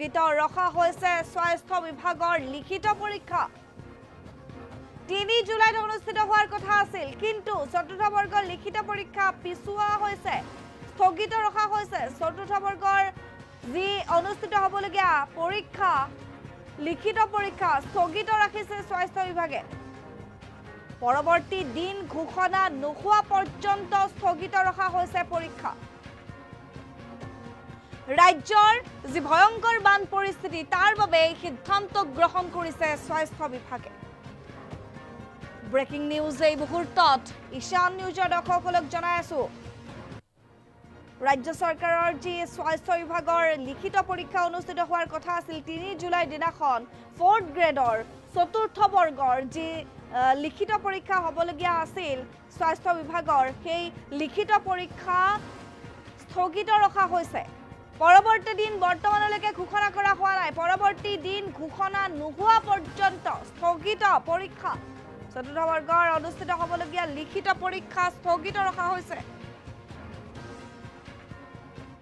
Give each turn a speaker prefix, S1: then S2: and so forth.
S1: স্থগিত ৰখা হৈছে স্বাস্থ্য বিভাগৰ লিখিত পৰীক্ষা 3 জুলাইত অনুষ্ঠিত হোৱাৰ কথা আছিল কিন্তু চতুৰ্থ বৰ্গৰ লিখিত পৰীক্ষা পিছুৱা হৈছে স্থগিত ৰখা হৈছে চতুৰ্থ বৰ্গৰ যি অনুষ্ঠিত হ'বলগীয়া পৰীক্ষা লিখিত পৰীক্ষা স্থগিত ৰাখিছে স্বাস্থ্য বিভাগে পৰৱৰ্তী দিন ঘোষণা নোহোৱা পৰ্যন্ত স্থগিত ৰখা হৈছে পৰীক্ষা ৰাজ্যৰ যি ভয়ংকৰ বান পৰিস্থিতি তাৰ বাবে সিদ্ধান্ত গ্ৰহণ কৰিছে স্বাস্থ্য বিভাগে ব্ৰেকিং নিউজ এই মুহূৰ্তত ঈশান নিউজৰ দৰ্শকসকলক জনাই আছো ৰাজ্য চৰকাৰৰ যি স্বাস্থ্য বিভাগৰ লিখিত পৰীক্ষা অনুষ্ঠিত হোৱাৰ কথা আছিল 3 জুলাই দিনাখন 4th গ্ৰেডৰ চতুৰ্থ বৰ্গৰ যি লিখিত পৰীক্ষা হ'বলগীয়া আছিল স্বাস্থ্য বিভাগৰ সেই লিখিত পৰীক্ষা স্থগিত ৰখা হৈছে পৰৱৰ্তী দিন বৰ্তমানলৈকে ঘোষণা কৰা হোৱা নাই পৰৱৰ্তী দিন ঘোষণা নোহোৱা পৰ্যন্ত স্থগিত পৰীক্ষা চতুৰ্থ বৰ্গৰ অনুষ্ঠিত হ'বলগীয়া লিখিত পৰীক্ষা স্থগিত ৰখা হৈছে